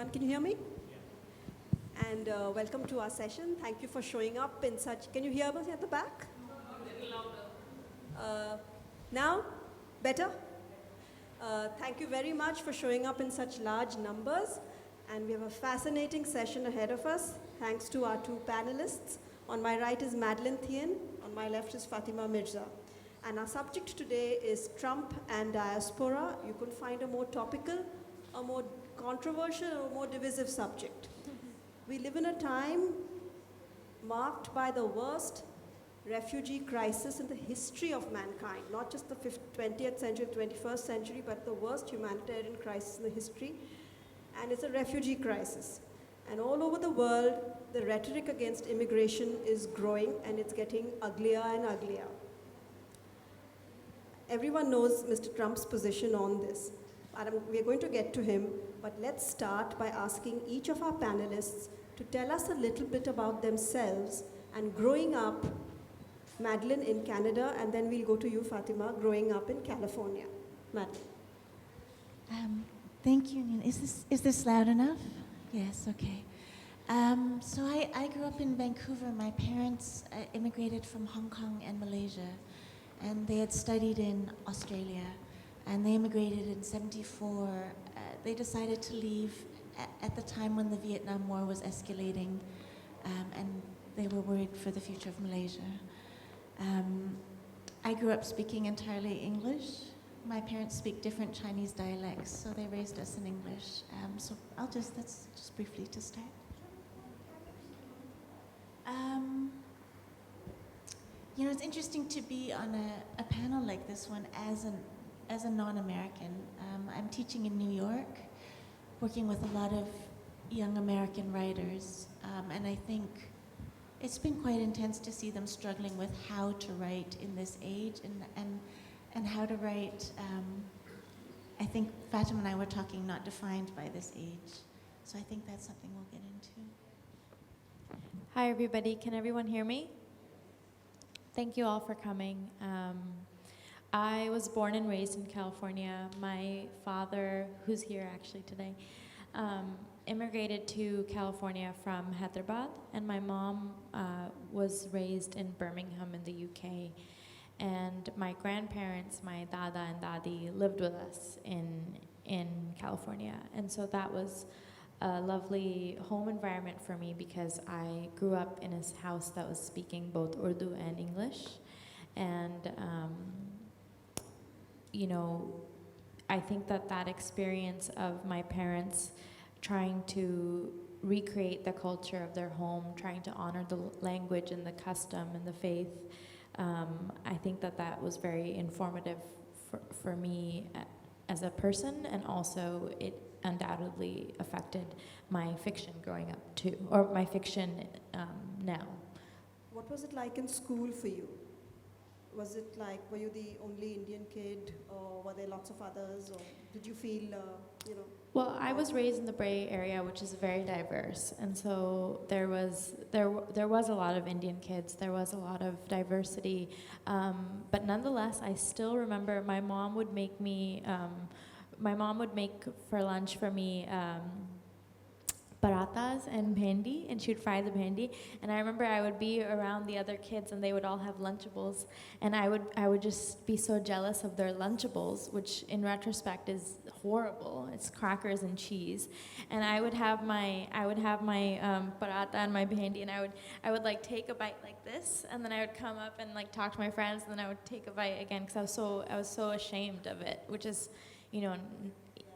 everyone. Can you hear me? And welcome to our session. Thank you for showing up in such... Can you hear us at the back? Now? Better? Thank you very much for showing up in such large numbers. And we have a fascinating session ahead of us, thanks to our two panelists. On my right is Madeleine Thien, on my left is Fatima Mirza. And our subject today is Trump and Diaspora. You couldn't find a more topical, a more controversial, or more divisive subject. We live in a time marked by the worst refugee crisis in the history of mankind, not just the 20th century, 21st century, but the worst humanitarian crisis in the history. And it's a refugee crisis. And all over the world, the rhetoric against immigration is growing, and it's getting uglier and uglier. Everyone knows Mr. Trump's position on this. We're going to get to him, but let's start by asking each of our panelists to tell us a little bit about themselves and growing up, Madeleine in Canada, and then we'll go to you, Fatima, growing up in California. Madeleine. Thank you, Nina. Is this loud enough? Yes, okay. So I grew up in Vancouver. My parents immigrated from Hong Kong and Malaysia, and they had studied in Australia, and they immigrated in '74. They decided to leave at the time when the Vietnam War was escalating, and they were worried for the future of Malaysia. I grew up speaking entirely English. My parents speak different Chinese dialects, so they raised us in English. So that's just briefly to start. You know, it's interesting to be on a panel like this one as a non-American. I'm teaching in New York, working with a lot of young American writers, and I think it's been quite intense to see them struggling with how to write in this age and how to write. I think Fatima and I were talking not defined by this age, so I think that's something we'll get into. Hi everybody, can everyone hear me? Thank you all for coming. I was born and raised in California. My father, who's here actually today, immigrated to California from Hyderabad, and my mom was raised in Birmingham in the UK. And my grandparents, my dada and dadi, lived with us in California. And so that was a lovely home environment for me because I grew up in a house that was speaking both Urdu and English. And, you know, I think that experience of my parents trying to recreate the culture of their home, trying to honor the language and the custom and the faith, I think that was very informative for me as a person, and also it undoubtedly affected my fiction growing up too, or my fiction now. What was it like in school for you? Was it like, were you the only Indian kid, or were there lots of others, or did you feel, you know? Well, I was raised in the Bay Area, which is very diverse, and so there was a lot of Indian kids. There was a lot of diversity, but nonetheless, I still remember my mom would make me. My mom would make for lunch for me parathas and bhendi, and she would fry the bhendi. And I remember I would be around the other kids, and they would all have Lunchables, and I would just be so jealous of their Lunchables, which in retrospect is horrible. It's crackers and cheese, and I would have my paratha and my bhendi, and I would like take a bite like this, and then I would come up and like talk to my friends, and then I would take a bite again because I was so ashamed of it, which is, you know.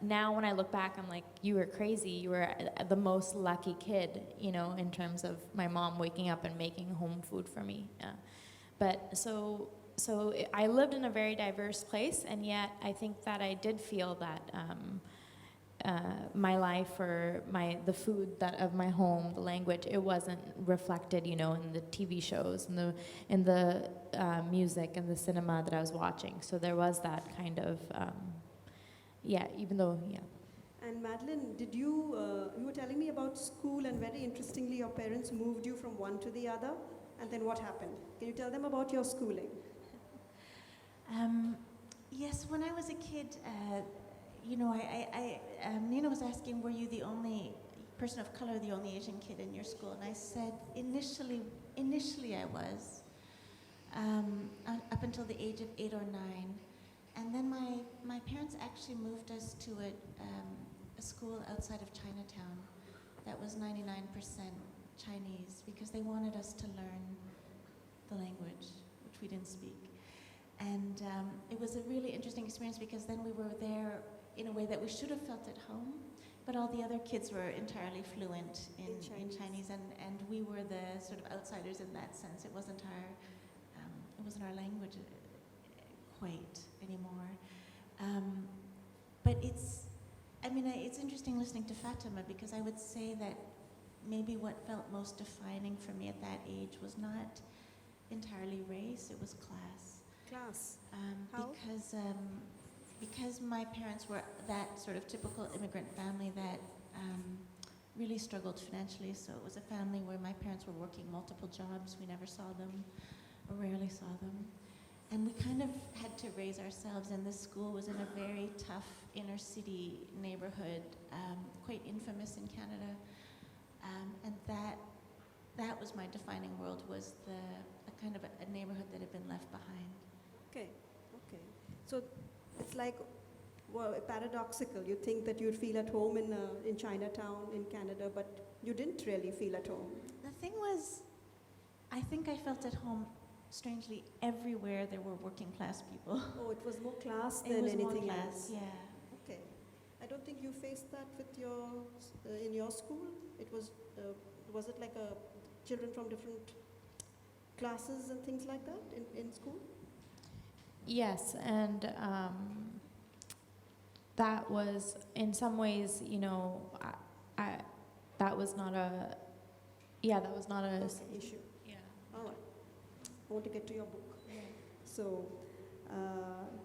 Now when I look back, I'm like, you were crazy. You were the most lucky kid, you know, in terms of my mom waking up and making home food for me. Yeah. But so I lived in a very diverse place, and yet I think that I did feel that my life or the food of my home, the language, it wasn't reflected, you know, in the TV shows and in the music and the cinema that I was watching. So there was that kind of. Yeah, even though, yeah. And Madeleine, did you were telling me about school, and very interestingly, your parents moved you from one to the other, and then what happened? Can you tell them about your schooling? Yes, when I was a kid, Nina was asking, were you the only person of color, the only Asian kid in your school? And I said, initially I was, up until the age of 8 or 9. And then my parents actually moved us to a school outside of Chinatown that was 99% Chinese because they wanted us to learn the language, which we didn't speak. And it was a really interesting experience because then we were there in a way that we should have felt at home, but all the other kids were entirely fluent in Chinese, and we were the sort of outsiders in that sense. It wasn't our language quite anymore. But it's interesting listening to Fatima because I would say that maybe what felt most defining for me at that age was not entirely race, it was class. Class. How? Because my parents were that sort of typical immigrant family that really struggled financially. So it was a family where my parents were working multiple jobs. We never saw them, or rarely saw them. And we kind of had to raise ourselves, and this school was in a very tough inner city neighborhood, quite infamous in Canada. And that was my defining world, was a kind of a neighborhood that had been left behind. Okay. So it's like, well, paradoxical. You think that you'd feel at home in Chinatown in Canada, but you didn't really feel at home. The thing was, I think I felt at home strangely everywhere there were working class people. Oh, it was more class It than was more anything class, else. yeah. Okay. I don't think you faced that with in your school. It was it like children from different classes and things like that in school? Yes, and that was, in some ways, that was not a issue. Yeah. All right. I want to get to your book. Yeah. So,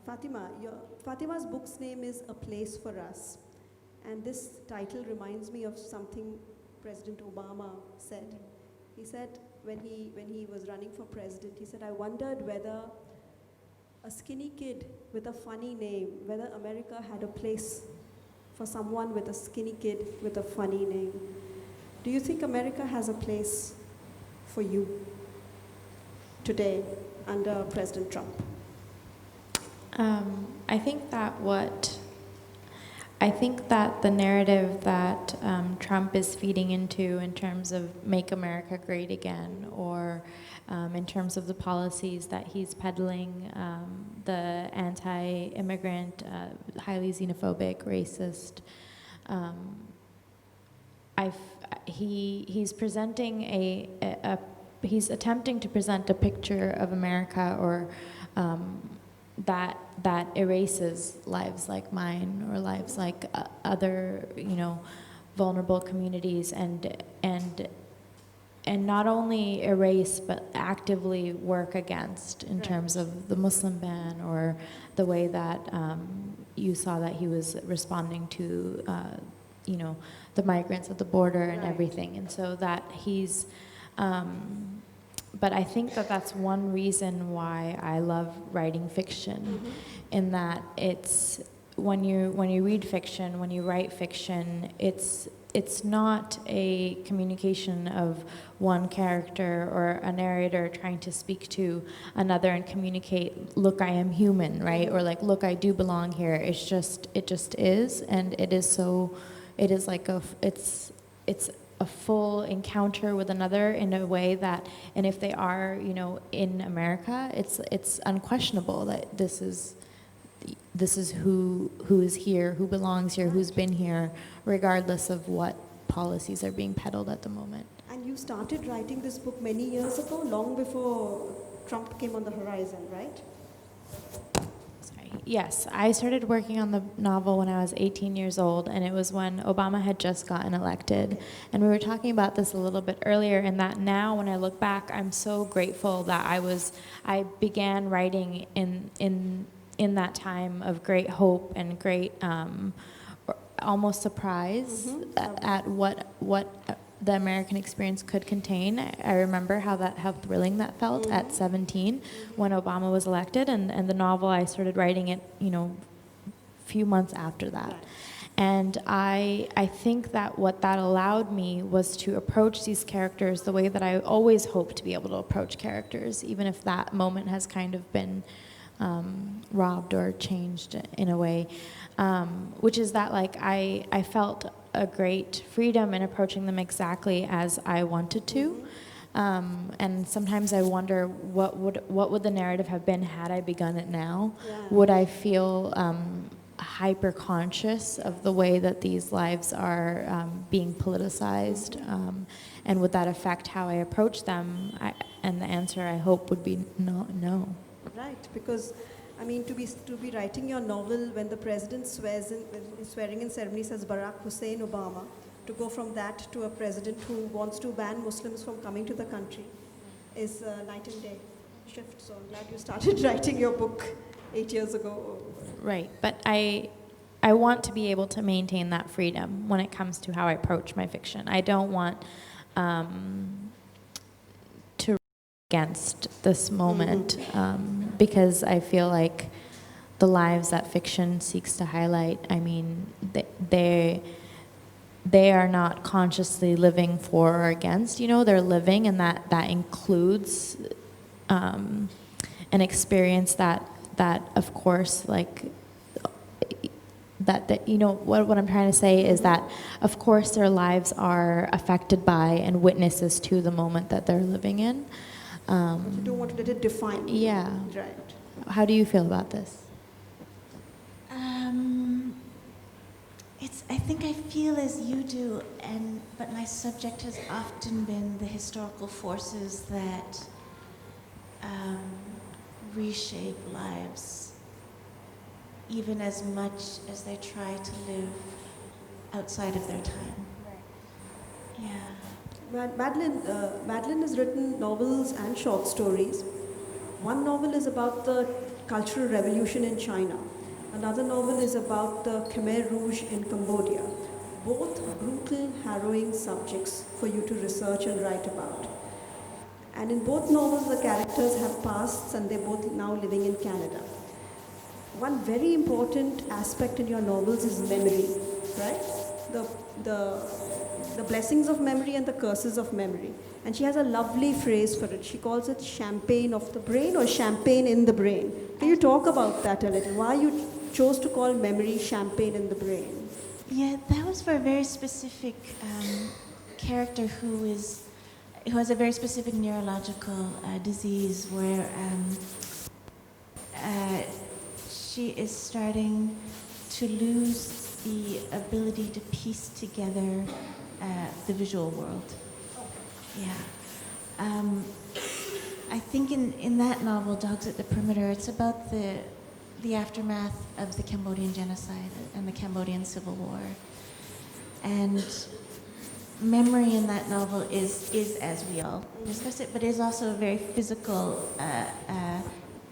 Fatima's book's name is A Place for Us. And this title reminds me of something President Obama said. He said when he was running for president, he said, I wondered whether a skinny kid with a funny name, whether America had a place for someone with a skinny kid with a funny name. Do you think America has a place for you today under President Trump? I think that the narrative that Trump is feeding into in terms of Make America Great Again, or in terms of the policies that he's peddling, the anti-immigrant, highly xenophobic, racist, he's presenting he's attempting to present a picture of America, or that erases lives like mine, or lives like other vulnerable communities, and not only erase but actively work against in terms of the Muslim ban, or the way that you saw that he was responding to the migrants at the border and everything. And so that he's but I think that that's one reason why I love writing fiction, in that it's when you read fiction, when you write fiction, it's not a communication of one character or a narrator trying to speak to another and communicate, look, I am human, right? Or like, look, I do belong here. It just is, and it's a full encounter with another in a way that, and if they are, in America, it's unquestionable that this is who is here, who belongs here, who's been here, regardless of what policies are being peddled at the moment. And you started writing this book many years ago, long before Trump came on the horizon, right? Yes, I started working on the novel when I was 18 years old, and it was when Obama had just gotten elected. And we were talking about this a little bit earlier, in that now when I look back, I'm so grateful that I began writing in that time of great hope and great almost surprise at what the American experience could contain. I remember how thrilling that felt at 17 when Obama was elected, and the novel, I started writing it, few months after that. Right. And I think that what that allowed me was to approach these characters the way that I always hope to be able to approach characters, even if that moment has kind of been robbed or changed in a way, which is that like I felt a great freedom in approaching them exactly as I wanted to. And sometimes I wonder what would the narrative have been had I begun it now? Yeah. Would I feel hyper conscious of the way that these lives are being politicized, and would that affect how I approach them? And the answer I hope would be no. Right, because I mean, to be writing your novel when the president swears in, when his swearing-in ceremony says Barack Hussein Obama, to go from that to a president who wants to ban Muslims from coming to the country is a night and day shift. So I'm glad you started writing your book 8 years ago. Right, but I want to be able to maintain that freedom when it comes to how I approach my fiction. I don't want to against this moment, because I feel like the lives that fiction seeks to highlight, I mean, they are not consciously living for or against, you know, they're living, and that includes an experience that of course, like, that you know, what I'm trying to say is that of course their lives are affected by and witnesses to the moment that they're living in. You don't want to let it define you. Yeah. Right. How do you feel about this? I think I feel as you do, but my subject has often been the historical forces that reshape lives, even as much as they try to live outside of their time. Yeah. Madeleine has written novels and short stories. One novel is about the Cultural Revolution in China. Another novel is about the Khmer Rouge in Cambodia. Both brutal, harrowing subjects for you to research and write about. And in both novels, the characters have pasts and they're both now living in Canada. One very important aspect in your novels is memory, right? The blessings of memory and the curses of memory. And she has a lovely phrase for it. She calls it champagne of the brain or champagne in the brain. Can you talk about that a little? Why you chose to call memory champagne in the brain? Yeah, that was for a very specific character who has a very specific neurological disease where she is starting to lose the ability to piece together the visual world. Yeah. I think in that novel, Dogs at the Perimeter, it's about the aftermath of the Cambodian genocide and the Cambodian Civil War. And memory in that novel is as we all discuss it, but is also a very physical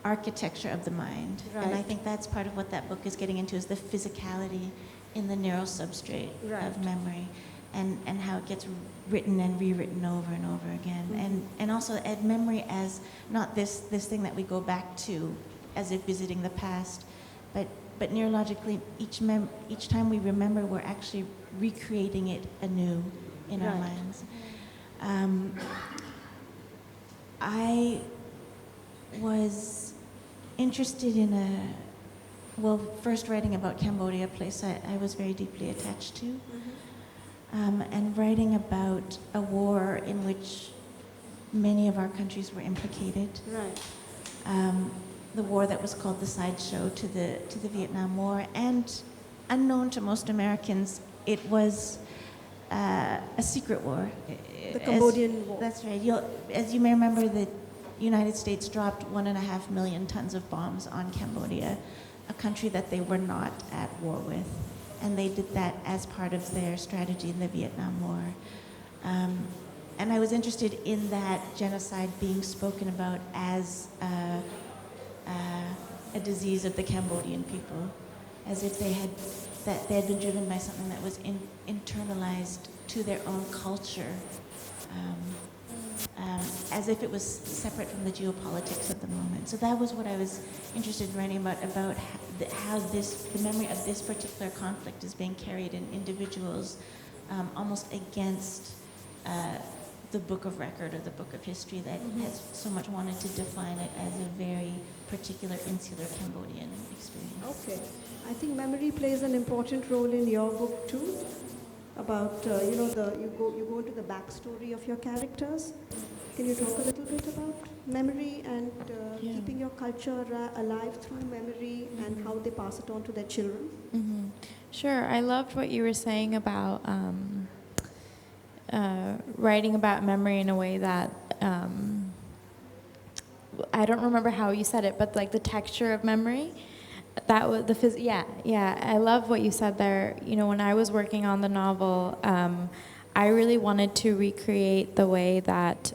architecture of the mind. Right. And I think that's part of what that book is getting into, is the physicality in the neural substrate of memory, and how it gets written and rewritten over and over again. And also memory as not this thing that we go back to as if visiting the past, but neurologically, each time we remember, we're actually recreating it anew in our minds. I was interested in first writing about Cambodia, a place I was very deeply attached to, and writing about a war in which many of our countries were implicated. Right. The war that was called the sideshow to the Vietnam War, and unknown to most Americans, it was a secret war. The Cambodian War. That's right. As you may remember, the United States dropped 1.5 million tons of bombs on Cambodia, a country that they were not at war with. And they did that as part of their strategy in the Vietnam War. And I was interested in that genocide being spoken about as a disease of the Cambodian people, as if they had been driven by something that was internalized to their own culture, as if it was separate from the geopolitics of the moment. So that was what I was interested in writing about how the memory of this particular conflict is being carried in individuals almost against the book of record or the book of history that has so much wanted to define it as a very particular insular Cambodian experience. Okay. I think memory plays an important role in your book too. About you go into the backstory of your characters. Can you talk a little bit about memory and keeping your culture alive through memory and how they pass it on to their children? Mm-hmm. Sure. I loved what you were saying about writing about memory in a way that I don't remember how you said it, but like the texture of memory. That was yeah. I love what you said there. You know, when I was working on the novel, I really wanted to recreate the way that.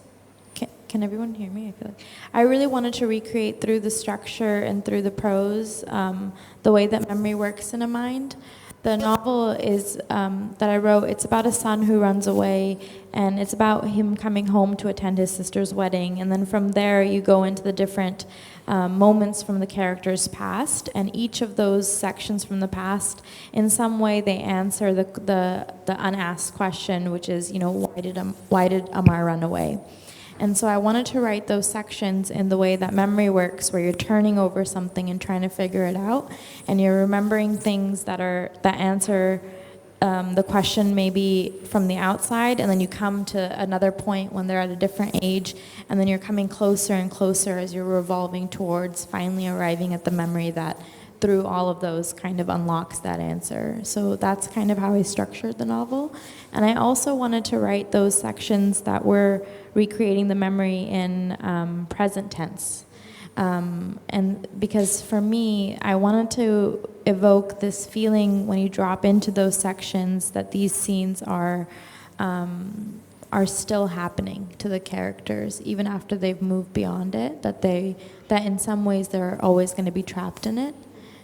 Can everyone hear me? I feel like I really wanted to recreate through the structure and through the prose the way that memory works in a mind. The novel is that I wrote. It's about a son who runs away, and it's about him coming home to attend his sister's wedding. And then from there, you go into the different moments from the character's past, and each of those sections from the past, in some way, they answer the unasked question, which is, you know, why did Amar run away? And so I wanted to write those sections in the way that memory works, where you're turning over something and trying to figure it out, and you're remembering things that answer the question maybe from the outside, and then you come to another point when they're at a different age, and then you're coming closer and closer as you're revolving towards finally arriving at the memory that through all of those kind of unlocks that answer. So that's kind of how I structured the novel. And I also wanted to write those sections that were recreating the memory in present tense. And because for me, I wanted to evoke this feeling when you drop into those sections that these scenes are still happening to the characters, even after they've moved beyond it, that in some ways they're always going to be trapped in it.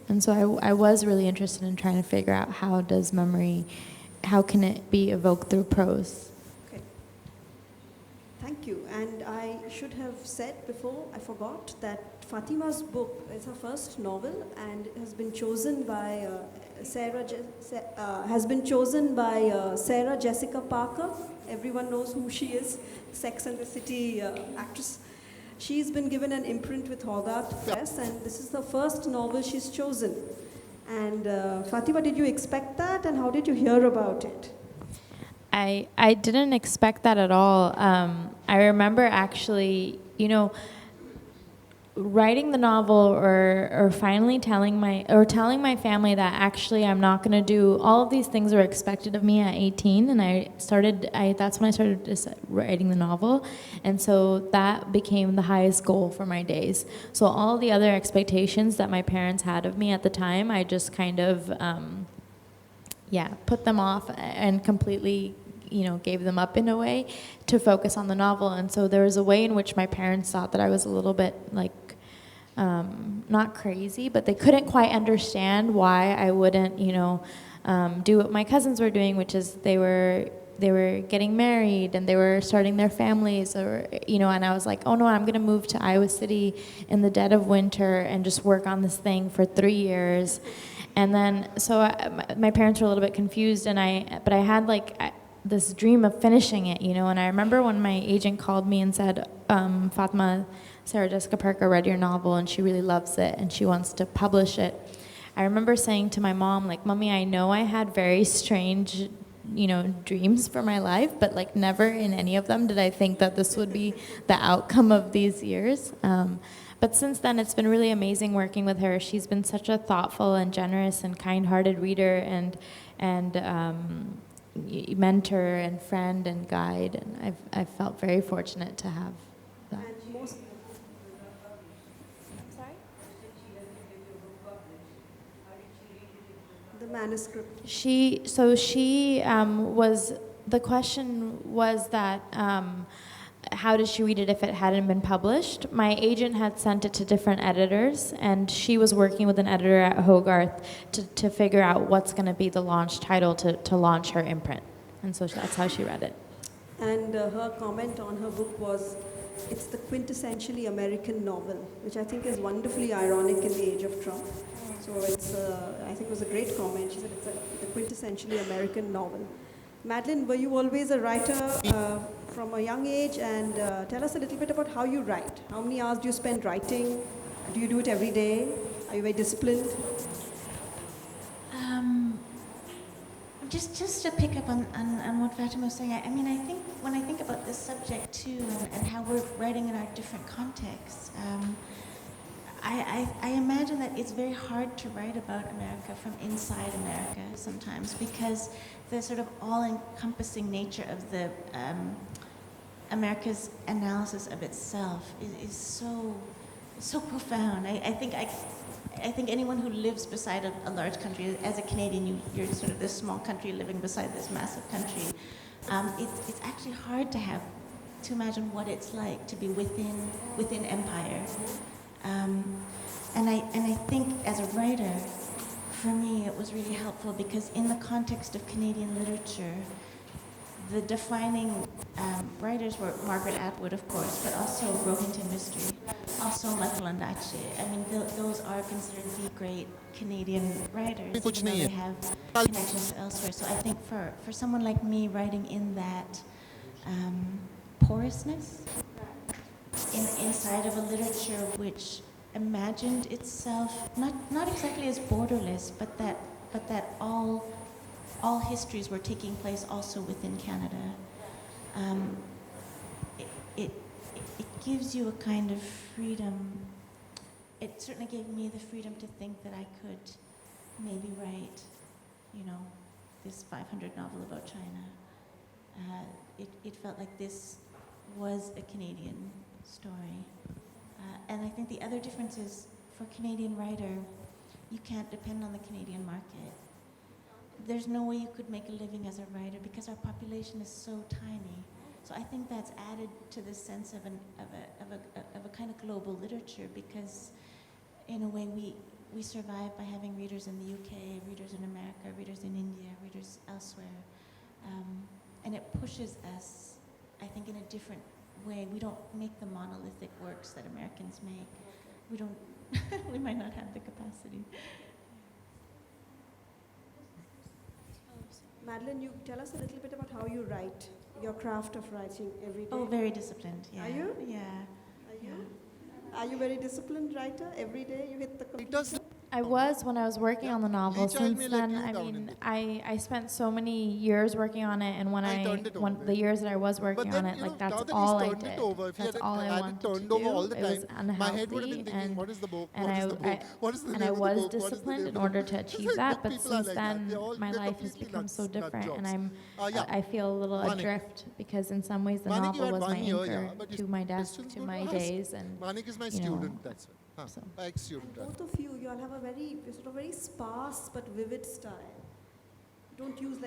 And so I was really interested in trying to figure out how can it be evoked through prose. Okay. Thank you. And I should have said before, I forgot, that Fatima's book is her first novel and has been chosen by Sarah Jessica Parker. Everyone knows who she is, Sex and the City actress. She's been given an imprint with Hogarth Press, and this is the first novel she's chosen. And Fatima, did you expect that, and how did you hear about it? I didn't expect that at all. I remember actually, writing the novel or finally telling my family that actually I'm not going to do all of these things were expected of me at 18, and that's when I started writing the novel, and so that became the highest goal for my days. So all the other expectations that my parents had of me at the time, I just kind of put them off and completely gave them up in a way to focus on the novel. And so there was a way in which my parents thought that I was a little bit not crazy, but they couldn't quite understand why I wouldn't, do what my cousins were doing, which is they were getting married and they were starting their families, or and I was like, oh no, I'm gonna move to Iowa City in the dead of winter and just work on this thing for 3 years. And then my parents were a little bit confused, but I had this dream of finishing it, and I remember when my agent called me and said, Fatima, Sarah Jessica Parker read your novel and she really loves it and she wants to publish it. I remember saying to my mom, Mommy, I know I had very strange, dreams for my life, but never in any of them did I think that this would be the outcome of these years. But since then, it's been really amazing working with her. She's been such a thoughtful and generous and kind-hearted reader and mentor and friend and guide, and I've felt very fortunate to have that. The manuscript. The question was that how did she read it if it hadn't been published? My agent had sent it to different editors, and she was working with an editor at Hogarth to figure out what's going to be the launch title to launch her imprint. And so that's how she read it. And her comment on her book was, it's the quintessentially American novel, which I think is wonderfully ironic in the age of Trump. So it's, I think it was a great comment. She said it's the quintessentially American novel. Madeleine, were you always a writer from a young age? And tell us a little bit about how you write. How many hours do you spend writing? Do you do it every day? Are you very disciplined? Just to pick up on what Fatima was saying, I mean, I think when I think about this subject too, and how we're writing in our different contexts, I imagine that it's very hard to write about America from inside America sometimes, because the sort of all-encompassing nature of the America's analysis of itself is so profound. I think anyone who lives beside a large country, as a Canadian, you're sort of this small country living beside this massive country. It's actually hard to imagine what it's like to be within empire. And I think as a writer, for me, it was really helpful because in the context of Canadian literature, the defining writers were Margaret Atwood, of course, but also Rohinton Mistry, also Michael Ondaatje. I mean, those are considered the great Canadian writers, even though they have connections elsewhere. So I think for someone like me writing in that porousness, inside of a literature which imagined itself not exactly as borderless, but that all histories were taking place also within Canada. It gives you a kind of freedom. It certainly gave me the freedom to think that I could maybe write, this 500 novel about China. It felt like this was a Canadian story. And I think the other difference is, for a Canadian writer, you can't depend on the Canadian market. There's no way you could make a living as a writer because our population is so tiny. So I think that's added to the sense of a kind of global literature, because in a way we survive by having readers in the UK, readers in America, readers in India, readers elsewhere. And it pushes us, I think, in a different way. We don't make the monolithic works that Americans make. We don't, we might not have the capacity. Madeleine, you tell us a little bit about how you write, your craft of writing every day. Oh, very disciplined, yeah. Are you? Yeah. Are you? Are you very disciplined writer? Every day you hit the computer? I was when I was working on the novel. Since then, I mean, I spent so many years working on it, and when the years that I was working on it, like that's all I did. That's all I wanted to do. It was unhealthy, and I was disciplined in order to achieve that. But since then, my life has become so different, and I feel a little adrift because in some ways the novel was my anchor to my desk, to my days, and Manik is my you know, student, that's it. so. Ex-student. Both of you all have a very sparse but vivid style. Don't use a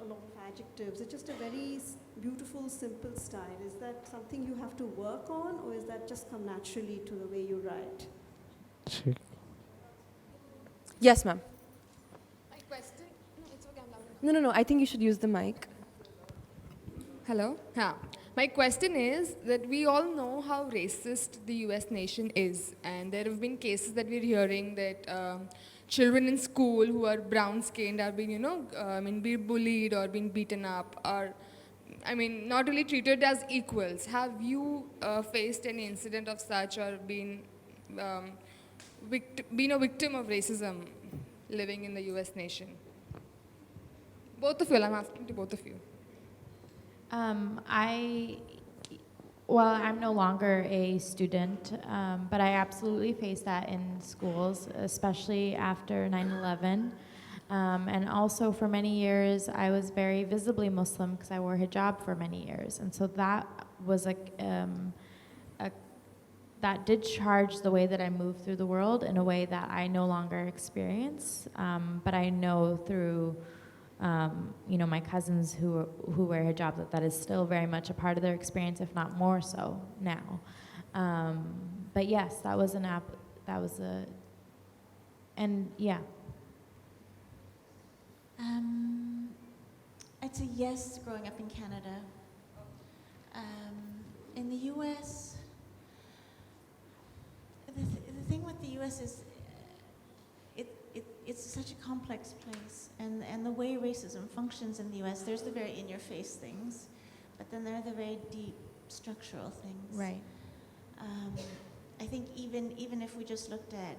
lot of adjectives. It's just a very beautiful, simple style. Is that something you have to work on, or is that just come naturally to the way you write? Yes, ma'am. My question? No, it's okay. I'm loud. No. I think you should use the mic. Hello? Yeah. My question is that we all know how racist the US nation is, and there have been cases that we're hearing that children in school who are brown-skinned are being, being bullied or being beaten up, or, not really treated as equals. Have you faced any incident of such, or been a victim of racism living in the US nation? Both of you, I'm asking to both of you. I'm no longer a student, but I absolutely face that in schools, especially after 9/11. And also for many years, I was very visibly Muslim because I wore hijab for many years. And so that was that did charge the way that I move through the world in a way that I no longer experience. But I know through my cousins who wear hijab, that is still very much a part of their experience, if not more so now. But yes, that was I'd say yes, growing up in Canada. In the U.S., the thing with the U.S. is it's such a complex place, and the way racism functions in the U.S., there's the very in-your-face things, but then there are the very deep structural things. Right. I think even if we just looked at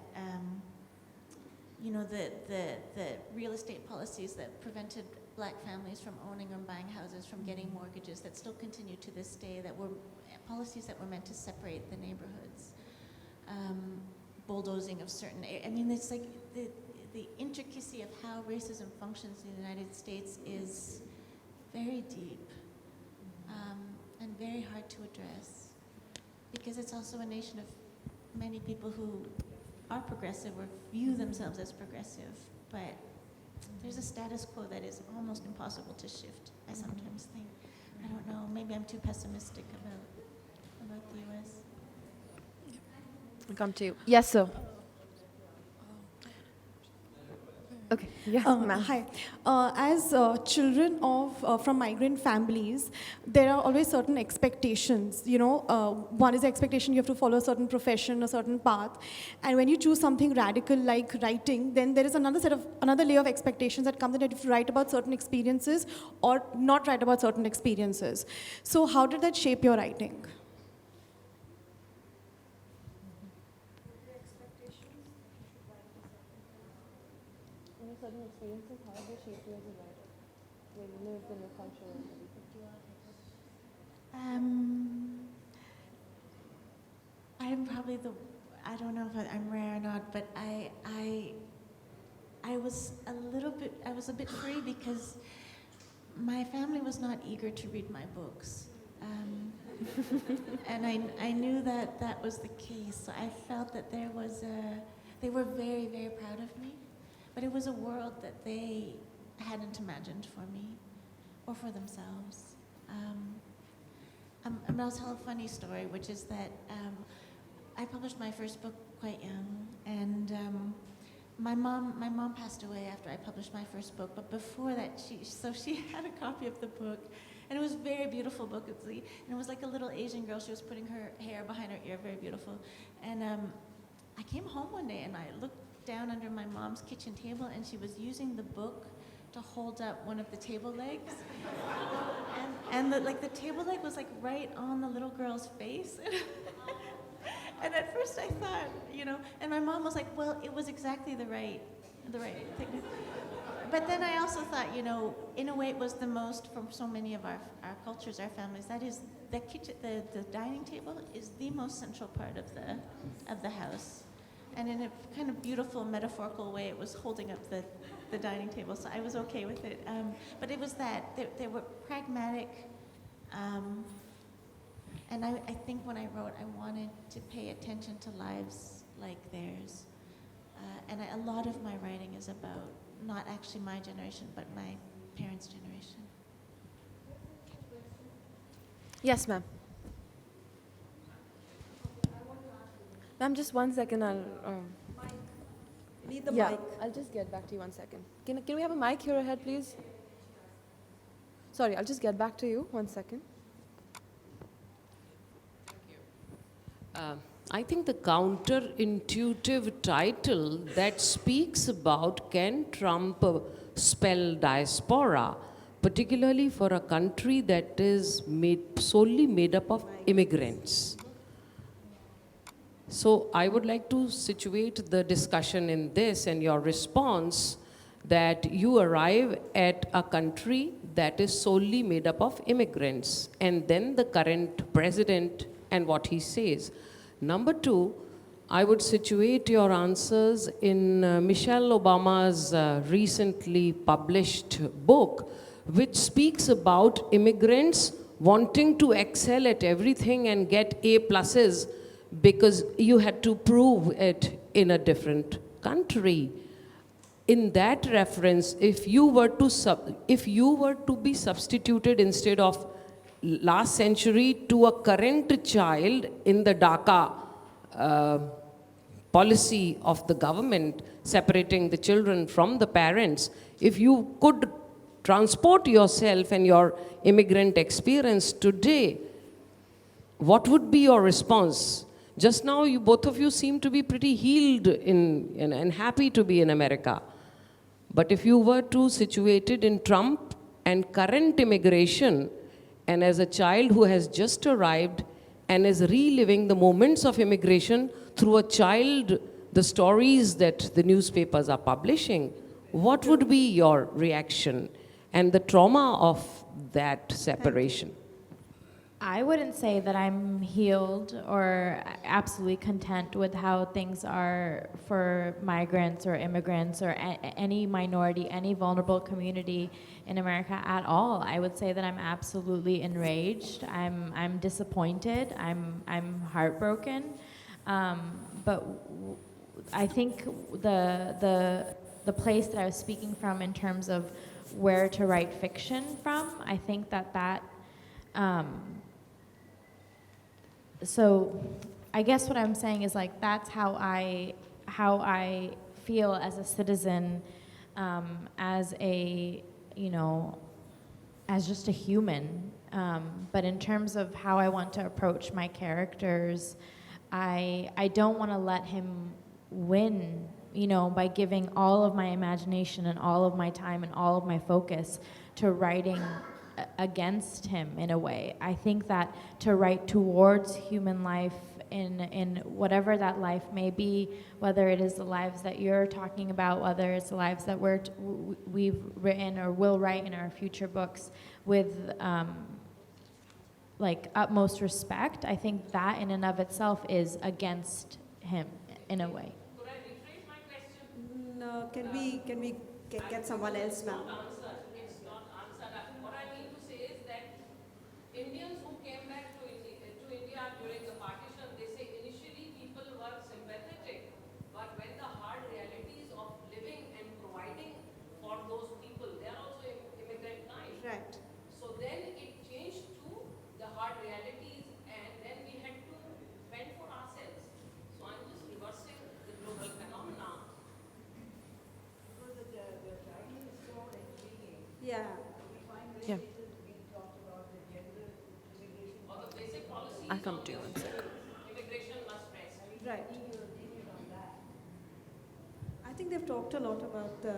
the real estate policies that prevented black families from owning or buying houses, from getting mortgages, that still continue to this day, that were policies that were meant to separate the neighborhoods, bulldozing of certain. I mean, it's like the intricacy of how racism functions in the United States is very deep and very hard to address, because it's also a nation of many people who are progressive or view themselves as progressive, but there's a status quo that is almost impossible to shift, I sometimes think. I don't know, maybe I'm too pessimistic about the US. I'll come to you. Yes, sir. Okay. Yes, ma'am. Hi. As children of from migrant families, there are always certain expectations. One is the expectation you have to follow a certain profession, a certain path, and when you choose something radical like writing, then there is another layer of expectations that comes in, that you have to write about certain experiences or not write about certain experiences. So, how did that shape your writing? Certain experiences, how have they shaped you as a writer? When you lived in your culture and everything? I'm probably I don't know if I'm rare or not, but I was a bit free because my family was not eager to read my books. And I knew that was the case. So I felt that they were very, very proud of me. But it was a world that they hadn't imagined for me or for themselves. I'll tell a funny story, which is that I published my first book quite young, and my mom passed away after I published my first book. But before that, she had a copy of the book, and it was a very beautiful book. And it was like a little Asian girl. She was putting her hair behind her ear, very beautiful. And I came home one day and I looked down under my mom's kitchen table, and she was using the book to hold up one of the table legs, and the table leg was like right on the little girl's face. And at first I thought, and my mom was like, well, it was exactly the right thing. But then I also thought, in a way it was the most, from so many of our cultures, our families, that is the kitchen, the dining table is the most central part of the house. And in a kind of beautiful, metaphorical way, it was holding up the dining table, so I was okay with it. But it was that. They were pragmatic, and I think when I wrote, I wanted to pay attention to lives like theirs. And a lot of my writing is about not actually my generation, but my parents' generation. Yes, ma'am. Ma'am, just 1 second. Need the Yeah, mic. I'll just get back to you 1 second. Can we have a mic here ahead, please? Sorry, I'll just get back to you 1 second. I think the counterintuitive title that speaks about can Trump spell diaspora, particularly for a country that is solely made up of immigrants. So I would like to situate the discussion in this and your response, that you arrive at a country that is solely made up of immigrants, and then the current president and what he says. Number two, I would situate your answers in Michelle Obama's recently published book, which speaks about immigrants wanting to excel at everything and get A pluses because you had to prove it in a different country. In that reference, if you were to be substituted instead of last century to a current child in the DACA policy of the government, separating the children from the parents, if you could transport yourself and your immigrant experience today what would be your response? Just now, you both of you seem to be pretty healed and happy to be in America. But if you were too situated in Trump and current immigration, and as a child who has just arrived and is reliving the moments of immigration through a child, the stories that the newspapers are publishing, what would be your reaction and the trauma of that separation? I wouldn't say that I'm healed or absolutely content with how things are for migrants or immigrants or any minority, any vulnerable community in America at all. I would say that I'm absolutely enraged. I'm disappointed. I'm heartbroken. I think the place that I was speaking from in terms of where to write fiction from, I think that so I guess what I'm saying is like that's how I feel as a citizen, as a, you know, as just a human. But in terms of how I want to approach my characters, I don't want to let him win, you know, by giving all of my imagination and all of my time and all of my focus to writing against him in a way. I think that to write towards human life in whatever that life may be, whether it is the lives that you're talking about, whether it's the lives that we've written or will write in our future books with like utmost respect, I think that in and of itself is against him in a way. Could I rephrase my question? No, can we get someone else now? It's not answered. What I mean to say is that Indians who came back to India during the partition, they say initially people were sympathetic, but when the hard realities of living and providing for those people, they are also immigrant kind. Right. So then it changed to the hard realities, and then we had to fend for ourselves. So I'm just reversing the global phenomena. Yeah. Yeah. Or the basic policies I'll come to you in a second. immigration must rest. Right. I think they've talked a lot about the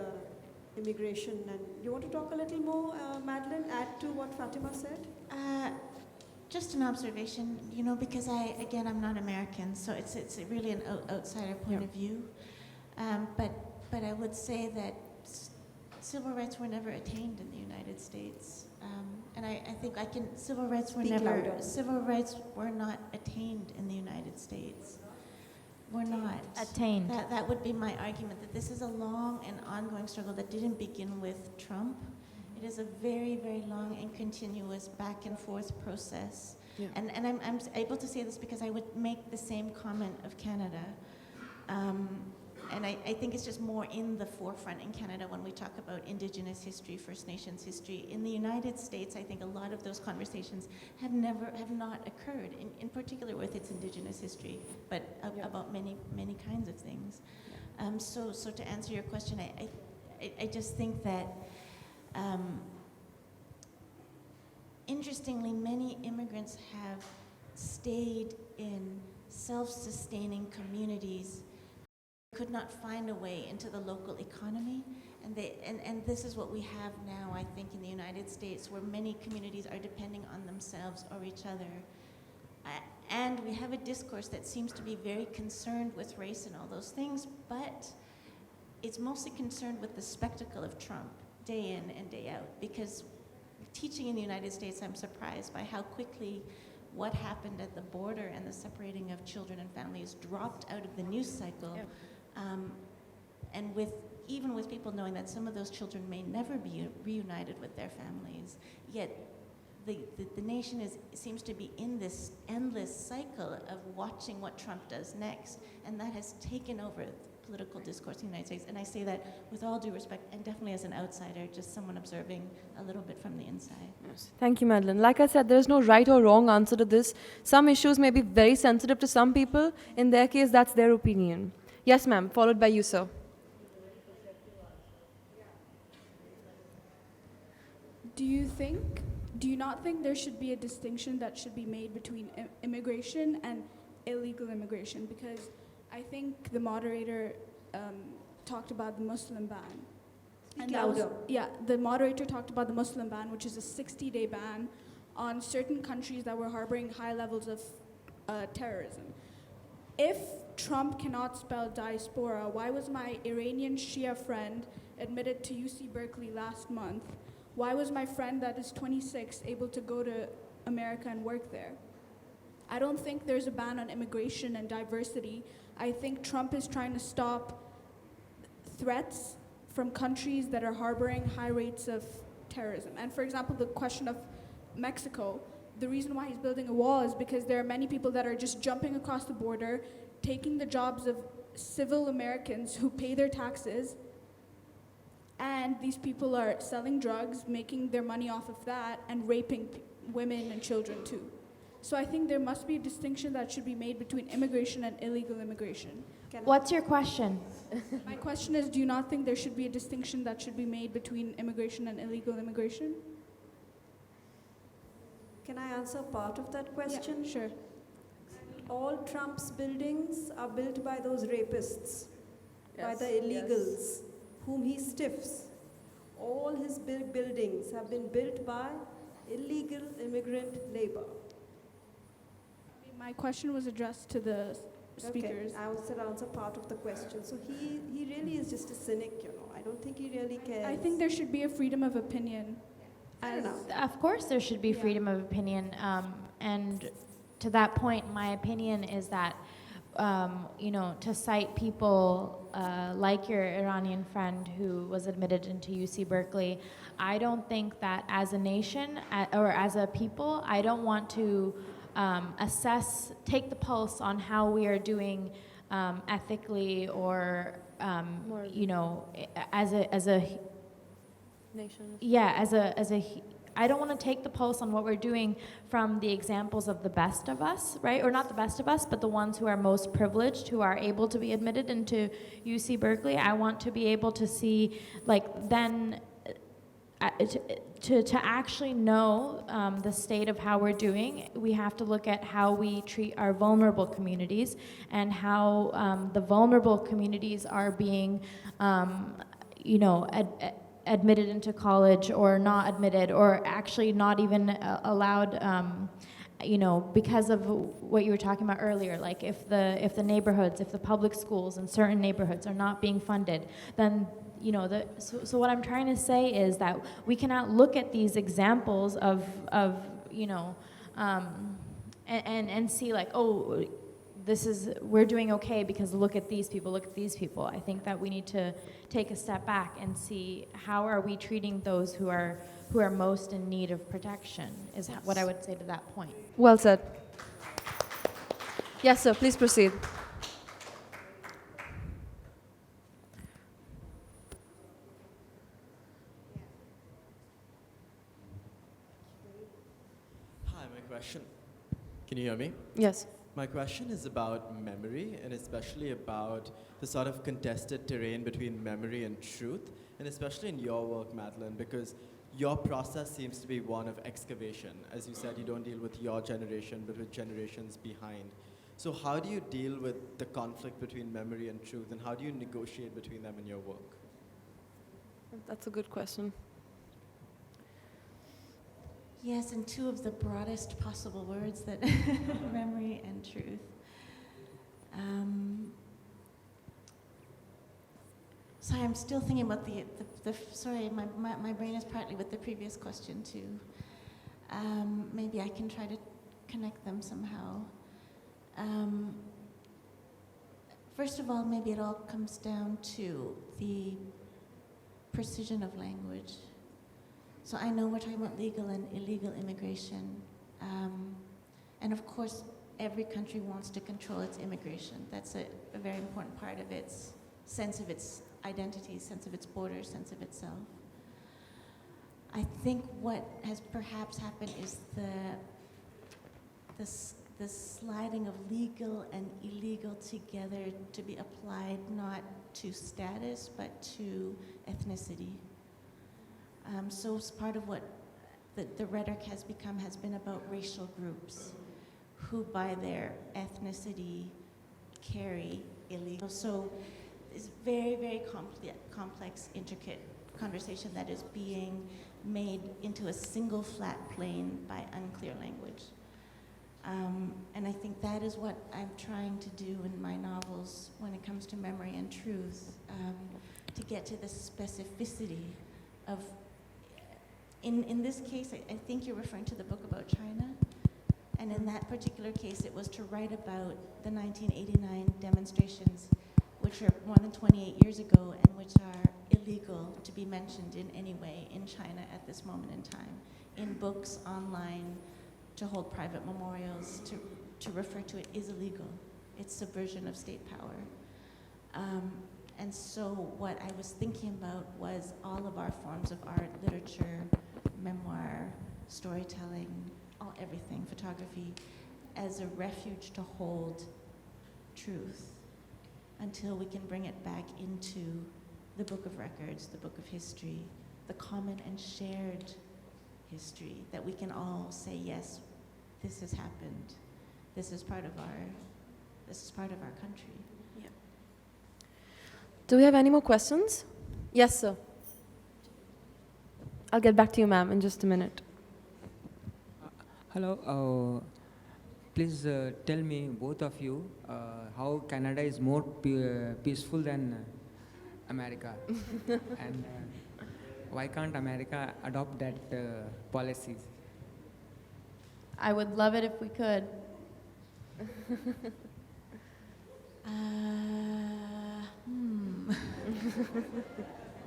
immigration, and you want to talk a little more, Madeleine, add to what Fatima said? Just an observation, you know, because I'm not American, so it's really an outsider point of view. But I would say that civil rights were never attained in the United States, and I think civil rights were Speak louder. civil rights were not attained in the United States. We're not Attained. That would be my argument, that this is a long and ongoing struggle that didn't begin with Trump. It is a very, very long and continuous back and forth process. Yeah. And I'm able to say this because I would make the same comment of Canada. And I think it's just more in the forefront in Canada when we talk about Indigenous history, First Nations history. In the United States, I think a lot of those conversations have not occurred, in particular with its Indigenous history, but about many, many kinds of things. So to answer your question, I just think that interestingly, many immigrants have stayed in self-sustaining communities, could not find a way into the local economy, and this is what we have now, I think, in the United States, where many communities are depending on themselves or each other. And we have a discourse that seems to be very concerned with race and all those things, but it's mostly concerned with the spectacle of Trump, day in and day out, because teaching in the United States, I'm surprised by how quickly what happened at the border and the separating of children and families dropped out of the news cycle. Yeah. And even with people knowing that some of those children may never be reunited with their families, yet the nation seems to be in this endless cycle of watching what Trump does next, and that has taken over political discourse in the United States. And I say that with all due respect, and definitely as an outsider, just someone observing a little bit from the inside. Yes. Thank you, Madeleine. Like I said, there's no right or wrong answer to this. Some issues may be very sensitive to some people. In their case, that's their opinion. Yes, ma'am. Followed by you, sir. Do you think do you not think there should be a distinction that should be made between immigration and illegal immigration? Because I think the moderator talked about the Muslim ban. Speak louder. The moderator talked about the Muslim ban, which is a 60-day ban on certain countries that were harboring high levels of terrorism. If Trump cannot spell diaspora, why was my Iranian Shia friend admitted to UC Berkeley last month? Why was my friend that is 26 able to go to America and work there? I don't think there's a ban on immigration and diversity. I think Trump is trying to stop threats from countries that are harboring high rates of terrorism. And for example, the question of Mexico, the reason why he's building a wall is because there are many people that are just jumping across the border, taking the jobs of civil Americans who pay their taxes, and these people are selling drugs, making their money off of that, and raping women and children too. So I think there must be a distinction that should be made between immigration and illegal immigration. What's your question? My question is, do you not think there should be a distinction that should be made between immigration and illegal immigration? Can I answer part of that question? Yeah, sure. All Trump's buildings are built by those rapists, by the illegals, whom he stiffs. All his buildings have been built by illegal immigrant labor. My question was addressed to the speakers. Okay, I will still answer part of the question. So he really is just a cynic, you know. I don't think he really cares. I think there should be a freedom of opinion. I don't know. Of course, there should be freedom of opinion. And to that point, my opinion is that, to cite people like your Iranian friend who was admitted into UC Berkeley, I don't think that as a nation or as a people, I don't want to take the pulse on how we are doing ethically or, as a Nation. I don't want to take the pulse on what we're doing from the examples of the best of us, right? Or not the best of us, but the ones who are most privileged, who are able to be admitted into UC Berkeley. I want to be able to see, to actually know the state of how we're doing, we have to look at how we treat our vulnerable communities and how the vulnerable communities are being, admitted into college or not admitted, or actually not even allowed, because of what you were talking about earlier. Like if the neighborhoods, if the public schools in certain neighborhoods are not being funded, then so what I'm trying to say is that we cannot look at these examples of and see like, oh, we're doing okay because look at these people. I think that we need to take a step back and see how are we treating those who are most in need of protection, is what I would say to that point. Well said. Yes, sir, please proceed. Hi, my question. Can you hear me? Yes. My question is about memory, and especially about the sort of contested terrain between memory and truth, and especially in your work, Madeleine, because your process seems to be one of excavation. As you said, you don't deal with your generation, but with generations behind. So how do you deal with the conflict between memory and truth, and how do you negotiate between them in your work? That's a good question. Yes, and two of the broadest possible words that memory and truth. Sorry, I'm still thinking about sorry, my brain is partly with the previous question too. Maybe I can try to connect them somehow. First of all, maybe it all comes down to the precision of language. So I know we're talking about legal and illegal immigration. And of course, every country wants to control its immigration. That's a very important part of its sense of its identity, sense of its borders, sense of itself. I think what has perhaps happened is the sliding of legal and illegal together to be applied not to status, but to ethnicity. So it's part of what the rhetoric has been about racial groups who by their ethnicity carry illegal. So it's very, very complex, intricate conversation that is being made into a single flat plane by unclear language. And I think that is what I'm trying to do in my novels when it comes to memory and truth, to get to the specificity of, in this case, I think you're referring to the book about China, and in that particular case, it was to write about the 1989 demonstrations, which are more than 28 years ago, and which are illegal to be mentioned in any way in China at this moment in time, in books, online, to hold private memorials, to refer to it is illegal. It's subversion of state power. And so what I was thinking about was all of our forms of art, literature, memoir, storytelling, everything, photography, as a refuge to hold truth until we can bring it back into the book of records, the book of history, the common and shared history, that we can all say, yes, this has happened. This is part of our country. Yeah. Do we have any more questions? Yes, sir. I'll get back to you, ma'am, in just a minute. Hello. Please tell me, both of you, how Canada is more peaceful than America, and why can't America adopt that policies? I would love it if we could.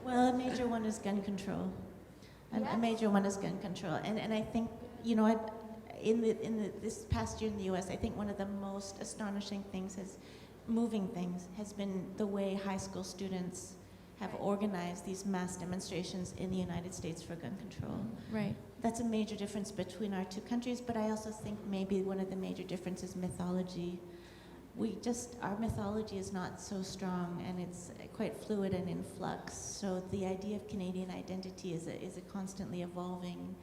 Well, a major one is gun control. A major one is gun control, and I think, you know, this past year in the U.S., I think one of the most astonishing things, moving things, has been the way high school students have organized these mass demonstrations in the United States for gun control. Right. That's a major difference between our two countries, but I also think maybe one of the major differences is mythology. Our mythology is not so strong, and it's quite fluid and in flux. So the idea of Canadian identity is a constantly evolving,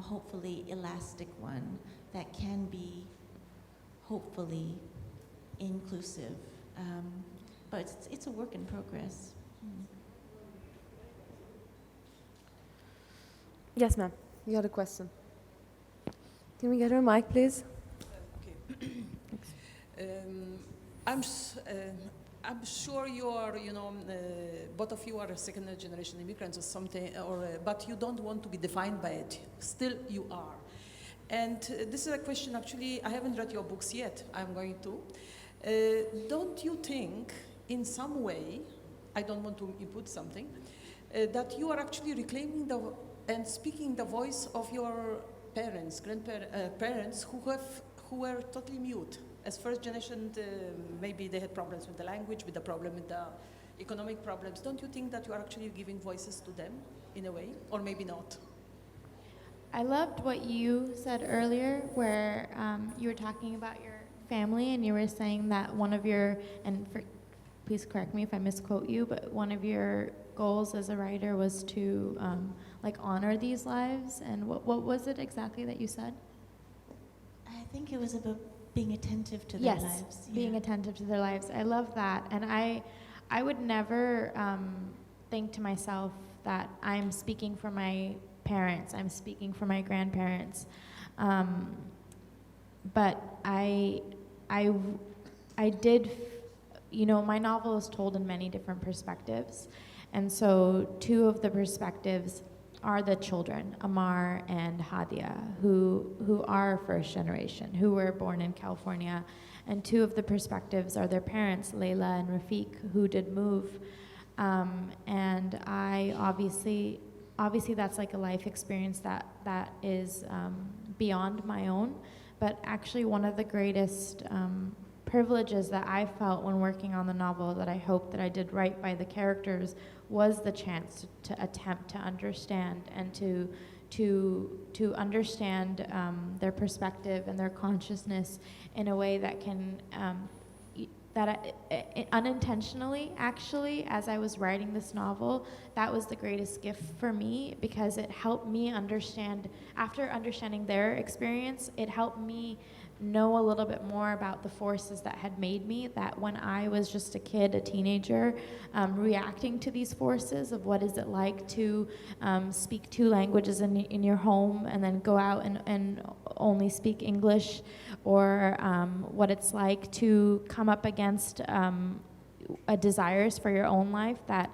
hopefully elastic one that can be hopefully inclusive. But it's a work in progress. Yes, ma'am. You had a question. Can we get her a mic, please? I'm sure you are, both of you are second-generation immigrants or something, but you don't want to be defined by it. Still, you are. And this is a question, actually, I haven't read your books yet. I'm going to. Don't you think, in some way, I don't want to input something, that you are actually reclaiming and speaking the voice of your parents, grandparents, who were totally mute? As first generation, maybe they had problems with the language, with the problem with the economic problems. Don't you think that you are actually giving voices to them in a way, or maybe not? I loved what you said earlier, where you were talking about your family, and you were saying that one of your, please correct me if I misquote you, but one of your goals as a writer was to honor these lives. And what was it exactly that you said? I think it was about being attentive to their lives. Yes, being attentive to their lives. I love that. And I would never think to myself that I'm speaking for my parents, I'm speaking for my grandparents. But I did, my novel is told in many different perspectives. And so two of the perspectives are the children, Amar and Hadia, who are first generation, who were born in California. And two of the perspectives are their parents, Layla and Rafiq, who did move. And I obviously that's like a life experience that is beyond my own. But actually one of the greatest privileges that I felt when working on the novel, that I hope that I did right by the characters, was the chance to attempt to understand and to understand their perspective and their consciousness in a way that can unintentionally, actually, as I was writing this novel, that was the greatest gift for me, because it helped me understand, after understanding their experience, it helped me know a little bit more about the forces that had made me, that when I was just a kid, a teenager, reacting to these forces of what is it like to speak 2 languages in your home and then go out and only speak English, or what it's like to come up against desires for your own life that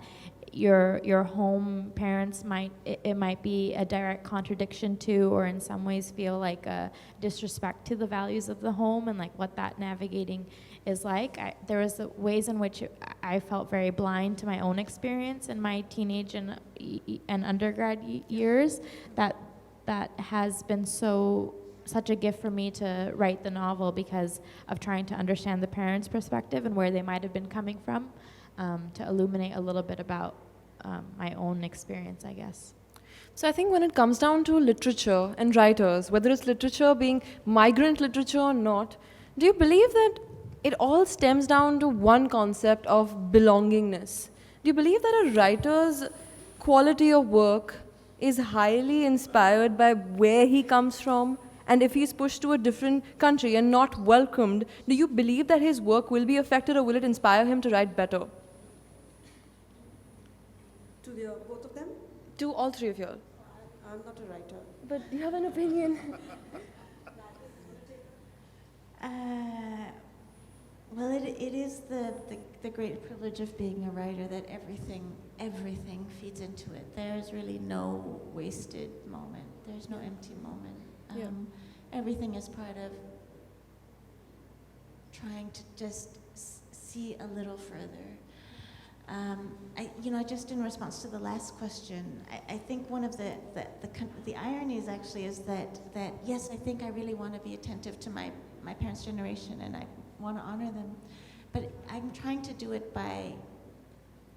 your home parents might be a direct contradiction to, or in some ways feel like a disrespect to the values of the home, and like what that navigating is like. There was ways in which I felt very blind to my own experience in my teenage and undergrad years, that has been such a gift for me to write the novel, because of trying to understand the parents' perspective and where they might have been coming from, to illuminate a little bit about my own experience, I guess. So I think when it comes down to literature and writers, whether it's literature being migrant literature or not, do you believe that it all stems down to one concept of belongingness? Do you believe that a writer's quality of work is highly inspired by where he comes from? And if he's pushed to a different country and not welcomed, do you believe that his work will be affected, or will it inspire him to write better? To both of them? To all 3 of you all. I'm not a writer. But do you have an opinion? Well, it is the great privilege of being a writer that everything feeds into it. There's really no wasted moment. There's no empty moment. Everything is part of trying to just see a little further. Just in response to the last question, I think one of the ironies actually is that yes, I think I really want to be attentive to my parents' generation, and I want to honor them, but I'm trying to do it by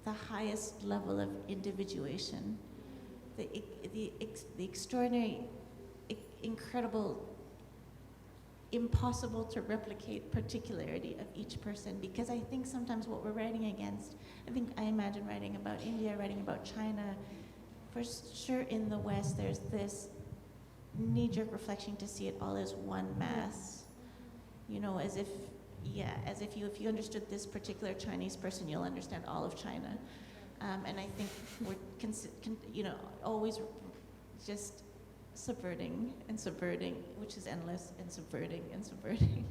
the highest level of individuation, the extraordinary, incredible, impossible to replicate particularity of each person, because I think sometimes what we're writing against, I imagine writing about India, writing about China, for sure in the West there's this knee-jerk reflection to see it all as one mass, as if if you understood this particular Chinese person, you'll understand all of China, and I think we're always just subverting and subverting, which is endless, and subverting and subverting.